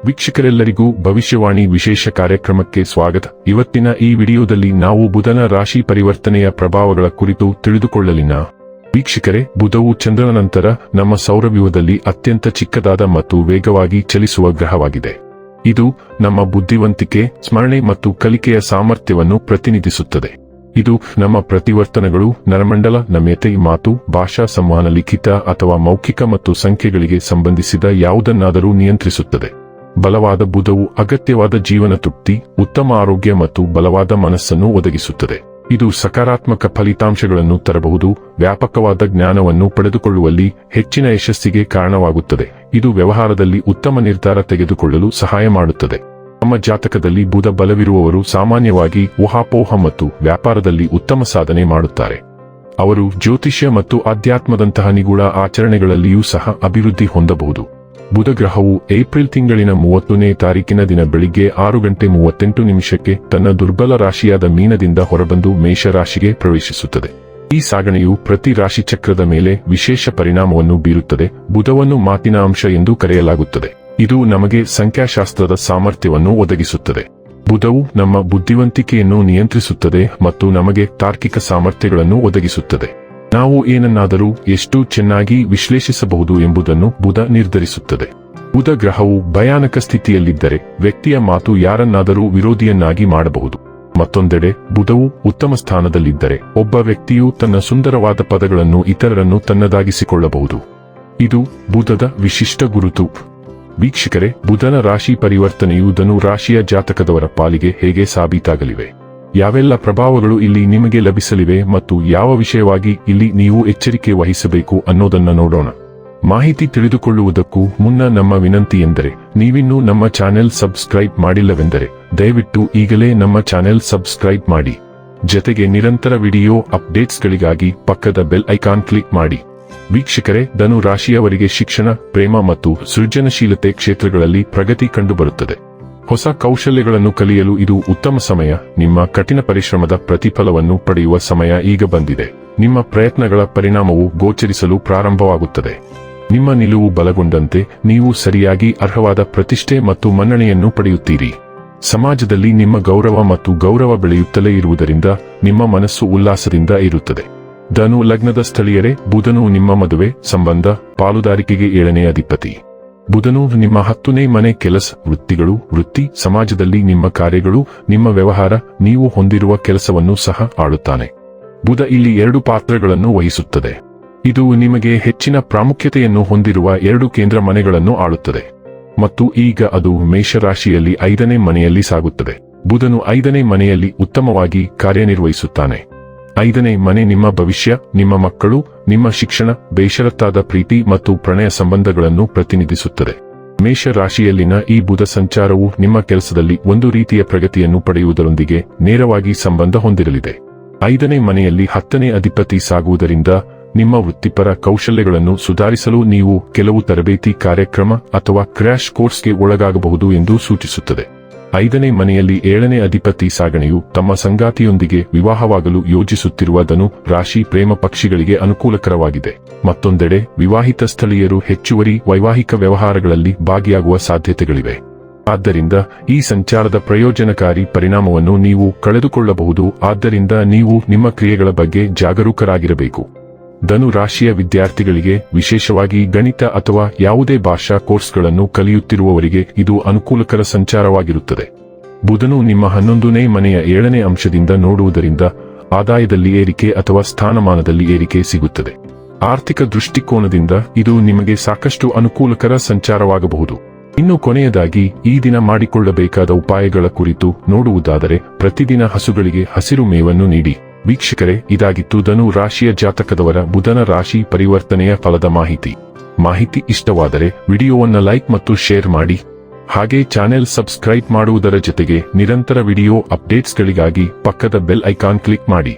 ವೀಕ್ಷಕರೆಲ್ಲರಿಗೂ ಭವಿಷ್ಯವಾಣಿ ವಿಶೇಷ ಕಾರ್ಯಕ್ರಮಕ್ಕೆ ಸ್ವಾಗತ. ಇವತ್ತಿನ ಈ ವಿಡಿಯೋದಲ್ಲಿ ನಾವು ಬುಧನ ರಾಶಿ ಪರಿವರ್ತನೆಯ ಪ್ರಭಾವಗಳ ಕುರಿತು ತಿಳಿದುಕೊಳ್ಳಲಿನ. ವೀಕ್ಷಕರೇ, ಬುಧವು ಚಂದ್ರನ ನಂತರ ನಮ್ಮ ಸೌರವ್ಯೂಹದಲ್ಲಿ ಅತ್ಯಂತ ಚಿಕ್ಕದಾದ ಮತ್ತು ವೇಗವಾಗಿ ಚಲಿಸುವ ಗ್ರಹವಾಗಿದೆ. ಇದು ನಮ್ಮ ಬುದ್ಧಿವಂತಿಕೆ, ಸ್ಮರಣೆ ಮತ್ತು ಕಲಿಕೆಯ ಸಾಮರ್ಥ್ಯವನ್ನು ಪ್ರತಿನಿಧಿಸುತ್ತದೆ. ಇದು ನಮ್ಮ ಪ್ರತಿವರ್ತನೆಗಳು, ನರಮಂಡಲ, ನಮ್ಯತೆ, ಮಾತು, ಭಾಷಾ ಸಂವಹನ, ಲಿಖಿತ ಅಥವಾ ಮೌಖಿಕ ಮತ್ತು ಸಂಖ್ಯೆಗಳಿಗೆ ಸಂಬಂಧಿಸಿದ ಯಾವುದನ್ನಾದರೂ ನಿಯಂತ್ರಿಸುತ್ತದೆ. ಬಲವಾದ ಬುಧವು ಅಗತ್ಯವಾದ ಜೀವನ ತೃಪ್ತಿ, ಉತ್ತಮ ಆರೋಗ್ಯ ಮತ್ತು ಬಲವಾದ ಮನಸ್ಸನ್ನು ಒದಗಿಸುತ್ತದೆ. ಇದು ಸಕಾರಾತ್ಮಕ ಫಲಿತಾಂಶಗಳನ್ನು ತರಬಹುದು, ವ್ಯಾಪಕವಾದ ಜ್ಞಾನವನ್ನು ಪಡೆದುಕೊಳ್ಳುವಲ್ಲಿ ಹೆಚ್ಚಿನ ಯಶಸ್ಸಿಗೆ ಕಾರಣವಾಗುತ್ತದೆ. ಇದು ವ್ಯವಹಾರದಲ್ಲಿ ಉತ್ತಮ ನಿರ್ಧಾರ ತೆಗೆದುಕೊಳ್ಳಲು ಸಹಾಯ ಮಾಡುತ್ತದೆ. ನಮ್ಮ ಜಾತಕದಲ್ಲಿ ಬುಧ ಬಲವಿರುವವರು ಸಾಮಾನ್ಯವಾಗಿ ಊಹಾಪೋಹ ಮತ್ತು ವ್ಯಾಪಾರದಲ್ಲಿ ಉತ್ತಮ ಸಾಧನೆ ಮಾಡುತ್ತಾರೆ. ಅವರು ಜ್ಯೋತಿಷ್ಯ ಮತ್ತು ಅಧ್ಯಾತ್ಮದಂತಹ ನಿಗೂಢ ಆಚರಣೆಗಳಲ್ಲಿಯೂ ಸಹ ಅಭಿವೃದ್ಧಿ ಹೊಂದಬಹುದು. ಬುಧ ಗ್ರಹವು ಏಪ್ರಿಲ್ ತಿಂಗಳಿನ 30ನೇ ತಾರೀಕಿನ ದಿನ ಬೆಳಿಗ್ಗೆ 6:38 ತನ್ನ ದುರ್ಬಲ ರಾಶಿಯಾದ ಮೀನದಿಂದ ಹೊರಬಂದು ಮೇಷ ರಾಶಿಗೆ ಪ್ರವೇಶಿಸುತ್ತದೆ. ಈ ಸಾಗಣೆಯು ಪ್ರತಿ ರಾಶಿ ಚಕ್ರದ ಮೇಲೆ ವಿಶೇಷ ಪರಿಣಾಮವನ್ನು ಬೀರುತ್ತದೆ. ಬುಧವನ್ನು ಮಾತಿನ ಅಂಶ ಎಂದು ಕರೆಯಲಾಗುತ್ತದೆ. ಇದು ನಮಗೆ ಸಂಖ್ಯಾಶಾಸ್ತ್ರದ ಸಾಮರ್ಥ್ಯವನ್ನು ಒದಗಿಸುತ್ತದೆ. ಬುಧವು ನಮ್ಮ ಬುದ್ಧಿವಂತಿಕೆಯನ್ನು ನಿಯಂತ್ರಿಸುತ್ತದೆ ಮತ್ತು ನಮಗೆ ತಾರ್ಕಿಕ ಸಾಮರ್ಥ್ಯಗಳನ್ನು ಒದಗಿಸುತ್ತದೆ. ನಾವು ಏನನ್ನಾದರೂ ಎಷ್ಟು ಚೆನ್ನಾಗಿ ವಿಶ್ಲೇಷಿಸಬಹುದು ಎಂಬುದನ್ನು ಬುಧ ನಿರ್ಧರಿಸುತ್ತದೆ. ಬುಧ ಗ್ರಹವು ಭಯಾನಕ ಸ್ಥಿತಿಯಲ್ಲಿದ್ದರೆ ವ್ಯಕ್ತಿಯ ಮಾತು ಯಾರನ್ನಾದರೂ ವಿರೋಧಿಯನ್ನಾಗಿ ಮಾಡಬಹುದು. ಮತ್ತೊಂದೆಡೆ ಬುಧವು ಉತ್ತಮ ಸ್ಥಾನದಲ್ಲಿದ್ದರೆ ಒಬ್ಬ ವ್ಯಕ್ತಿಯು ತನ್ನ ಸುಂದರವಾದ ಪದಗಳನ್ನು ಇತರರನ್ನು ತನ್ನದಾಗಿಸಿಕೊಳ್ಳಬಹುದು. ಇದು ಬುಧದ ವಿಶಿಷ್ಟ ಗುರುತು. ವೀಕ್ಷಕರೇ, ಬುಧನ ರಾಶಿ ಪರಿವರ್ತನೆಯು ಧನು ರಾಶಿಯ ಜಾತಕದವರ ಪಾಲಿಗೆ ಹೇಗೆ ಸಾಬೀತಾಗಲಿವೆ? ಯಾವೆಲ್ಲ ಪ್ರಭಾವಗಳು ಇಲ್ಲಿ ನಿಮಗೆ ಲಭಿಸಲಿವೆ ಮತ್ತು ಯಾವ ವಿಷಯವಾಗಿ ಇಲ್ಲಿ ನೀವು ಎಚ್ಚರಿಕೆ ವಹಿಸಬೇಕು ಅನ್ನೋದನ್ನ ನೋಡೋಣ. ಮಾಹಿತಿ ತಿಳಿದುಕೊಳ್ಳುವುದಕ್ಕೂ ಮುನ್ನ ನಮ್ಮ ವಿನಂತಿ ಎಂದರೆ, ನೀವಿನ್ನೂ ನಮ್ಮ ಚಾನೆಲ್ ಸಬ್ಸ್ಕ್ರೈಬ್ ಮಾಡಿಲ್ಲವೆಂದರೆ ದಯವಿಟ್ಟು ಈಗಲೇ ನಮ್ಮ ಚಾನೆಲ್ ಸಬ್ಸ್ಕ್ರೈಬ್ ಮಾಡಿ. ಜತೆಗೆ ನಿರಂತರ ವಿಡಿಯೋ ಅಪ್ಡೇಟ್ಸ್ಗಳಿಗಾಗಿ ಪಕ್ಕದ ಬೆಲ್ ಐಕಾನ್ ಕ್ಲಿಕ್ ಮಾಡಿ. ವೀಕ್ಷಕರೇ, ಧನು ರಾಶಿಯವರಿಗೆ ಶಿಕ್ಷಣ, ಪ್ರೇಮ ಮತ್ತು ಸೃಜನಶೀಲತೆ ಕ್ಷೇತ್ರಗಳಲ್ಲಿ ಪ್ರಗತಿ ಕಂಡುಬರುತ್ತದೆ. ಹೊಸ ಕೌಶಲ್ಯಗಳನ್ನು ಕಲಿಯಲು ಇದು ಉತ್ತಮ ಸಮಯ. ನಿಮ್ಮ ಕಠಿಣ ಪರಿಶ್ರಮದ ಪ್ರತಿಫಲವನ್ನು ಪಡೆಯುವ ಸಮಯ ಈಗ ಬಂದಿದೆ. ನಿಮ್ಮ ಪ್ರಯತ್ನಗಳ ಪರಿಣಾಮವು ಗೋಚರಿಸಲು ಪ್ರಾರಂಭವಾಗುತ್ತದೆ. ನಿಮ್ಮ ನಿಲುವು ಬಲಗೊಂಡಂತೆ ನೀವು ಸರಿಯಾಗಿ ಅರ್ಹವಾದ ಪ್ರತಿಷ್ಠೆ ಮತ್ತು ಮನ್ನಣೆಯನ್ನು ಪಡೆಯುತ್ತೀರಿ. ಸಮಾಜದಲ್ಲಿ ನಿಮ್ಮ ಗೌರವ ಮತ್ತು ಗೌರವ ಬೆಳೆಯುತ್ತಲೇ ಇರುವುದರಿಂದ ನಿಮ್ಮ ಮನಸ್ಸು ಉಲ್ಲಾಸದಿಂದ ಇರುತ್ತದೆ. ಧನು ಲಗ್ನದ ಸ್ಥಳೀಯರೇ, ಬುಧನು ನಿಮ್ಮ ಮದುವೆ, ಸಂಬಂಧ, ಪಾಲುದಾರಿಕೆಗೆ 7ನೇ ಅಧಿಪತಿ. ಬುಧನು ನಿಮ್ಮ 10ನೇ ಮನೆ, ಕೆಲಸ, ವೃತ್ತಿಗಳು, ವೃತ್ತಿ, ಸಮಾಜದಲ್ಲಿ ನಿಮ್ಮ ಕಾರ್ಯಗಳು, ನಿಮ್ಮ ವ್ಯವಹಾರ, ನೀವು ಹೊಂದಿರುವ ಕೆಲಸವನ್ನು ಸಹ ಆಳುತ್ತಾನೆ. ಬುಧ ಇಲ್ಲಿ 2 ಪಾತ್ರಗಳನ್ನು ವಹಿಸುತ್ತದೆ. ಇದು ನಿಮಗೆ ಹೆಚ್ಚಿನ ಪ್ರಾಮುಖ್ಯತೆಯನ್ನು ಹೊಂದಿರುವ 2 ಕೇಂದ್ರ ಮನೆಗಳನ್ನು ಆಳುತ್ತದೆ. ಮತ್ತು ಈಗ ಅದು ಮೇಷರಾಶಿಯಲ್ಲಿ 5ನೇ ಮನೆಯಲ್ಲಿ ಸಾಗುತ್ತದೆ. ಬುಧನು 5ನೇ ಮನೆಯಲ್ಲಿ ಉತ್ತಮವಾಗಿ ಕಾರ್ಯನಿರ್ವಹಿಸುತ್ತಾನೆ. 5ನೇ ಮನೆ ನಿಮ್ಮ ಭವಿಷ್ಯ, ನಿಮ್ಮ ಮಕ್ಕಳು, ನಿಮ್ಮ ಶಿಕ್ಷಣ, ಬೇಷರತ್ತಾದ ಪ್ರೀತಿ ಮತ್ತು ಪ್ರಣಯ ಸಂಬಂಧಗಳನ್ನು ಪ್ರತಿನಿಧಿಸುತ್ತದೆ. ಮೇಷ ರಾಶಿಯಲ್ಲಿನ ಈ ಬುಧ ಸಂಚಾರವು ನಿಮ್ಮ ಕೆಲಸದಲ್ಲಿ ಒಂದು ರೀತಿಯ ಪ್ರಗತಿಯನ್ನು ಪಡೆಯುವುದರೊಂದಿಗೆ ನೇರವಾಗಿ ಸಂಬಂಧ ಹೊಂದಿರಲಿದೆ. 5ನೇ ಮನೆಯಲ್ಲಿ 10ನೇ ಅಧಿಪತಿ ಸಾಗುವುದರಿಂದ ನಿಮ್ಮ ವೃತ್ತಿಪರ ಕೌಶಲ್ಯಗಳನ್ನು ಸುಧಾರಿಸಲು ನೀವು ಕೆಲವು ತರಬೇತಿ ಕಾರ್ಯಕ್ರಮ ಅಥವಾ ಕ್ರ್ಯಾಶ್ ಕೋರ್ಸ್ಗೆ ಒಳಗಾಗಬಹುದು ಎಂದು ಸೂಚಿಸುತ್ತದೆ. 5ನೇ ಮನೆಯಲ್ಲಿ 7ನೇ ಅಧಿಪತಿ ಸಾಗಣೆಯು ತಮ್ಮ ಸಂಗಾತಿಯೊಂದಿಗೆ ವಿವಾಹವಾಗಲು ಯೋಜಿಸುತ್ತಿರುವ ಧನು ರಾಶಿ ಪ್ರೇಮ ಪಕ್ಷಿಗಳಿಗೆ ಅನುಕೂಲಕರವಾಗಿದೆ. ಮತ್ತೊಂದೆಡೆ ವಿವಾಹಿತ ಸ್ಥಳೀಯರು ಹೆಚ್ಚುವರಿ ವೈವಾಹಿಕ ವ್ಯವಹಾರಗಳಲ್ಲಿ ಭಾಗಿಯಾಗುವ ಸಾಧ್ಯತೆಗಳಿವೆ. ಆದ್ದರಿಂದ ಈ ಸಂಚಾರದ ಪ್ರಯೋಜನಕಾರಿ ಪರಿಣಾಮವನ್ನು ನೀವು ಕಳೆದುಕೊಳ್ಳಬಹುದು. ಆದ್ದರಿಂದ ನೀವು ನಿಮ್ಮ ಕ್ರಿಯೆಗಳ ಬಗ್ಗೆ ಜಾಗರೂಕರಾಗಿರಬೇಕು. ಧನು ರಾಶಿಯ ವಿದ್ಯಾರ್ಥಿಗಳಿಗೆ, ವಿಶೇಷವಾಗಿ ಗಣಿತ ಅಥವಾ ಯಾವುದೇ ಭಾಷಾ ಕೋರ್ಸ್ಗಳನ್ನು ಕಲಿಯುತ್ತಿರುವವರಿಗೆ ಇದು ಅನುಕೂಲಕರ ಸಂಚಾರವಾಗಿರುತ್ತದೆ. ಬುಧನು ನಿಮ್ಮ 11ನೇ ಮನೆಯ 7ನೇ ಅಂಶದಿಂದ ನೋಡುವುದರಿಂದ ಆದಾಯದಲ್ಲಿ ಏರಿಕೆ ಅಥವಾ ಸ್ಥಾನಮಾನದಲ್ಲಿ ಏರಿಕೆ ಸಿಗುತ್ತದೆ. ಆರ್ಥಿಕ ದೃಷ್ಟಿಕೋನದಿಂದ ಇದು ನಿಮಗೆ ಸಾಕಷ್ಟು ಅನುಕೂಲಕರ ಸಂಚಾರವಾಗಬಹುದು. ಇನ್ನು ಕೊನೆಯದಾಗಿ ಈ ದಿನ ಮಾಡಿಕೊಳ್ಳಬೇಕಾದ ಉಪಾಯಗಳ ಕುರಿತು ನೋಡುವುದಾದರೆ, ಪ್ರತಿದಿನ ಹಸುಗಳಿಗೆ ಹಸಿರು ಮೇವನ್ನು ನೀಡಿ. ವೀಕ್ಷಕರೇ, ಇದಾಗಿತ್ತು ಧನು ರಾಶಿಯ ಜಾತಕದವರ ಬುಧನ ರಾಶಿ ಪರಿವರ್ತನೆಯ ಫಲದ ಮಾಹಿತಿ ಇಷ್ಟವಾದರೆ ವಿಡಿಯೋವನ್ನು ಲೈಕ್ ಮತ್ತು ಶೇರ್ ಮಾಡಿ. ಹಾಗೆ ಚಾನೆಲ್ ಸಬ್ಸ್ಕ್ರೈಬ್ ಮಾಡುವುದರ ಜೊತೆಗೆ ನಿರಂತರ ವಿಡಿಯೋ ಅಪ್ಡೇಟ್ಸ್ಗಳಿಗಾಗಿ ಪಕ್ಕದ ಬೆಲ್ ಐಕಾನ್ ಕ್ಲಿಕ್ ಮಾಡಿ.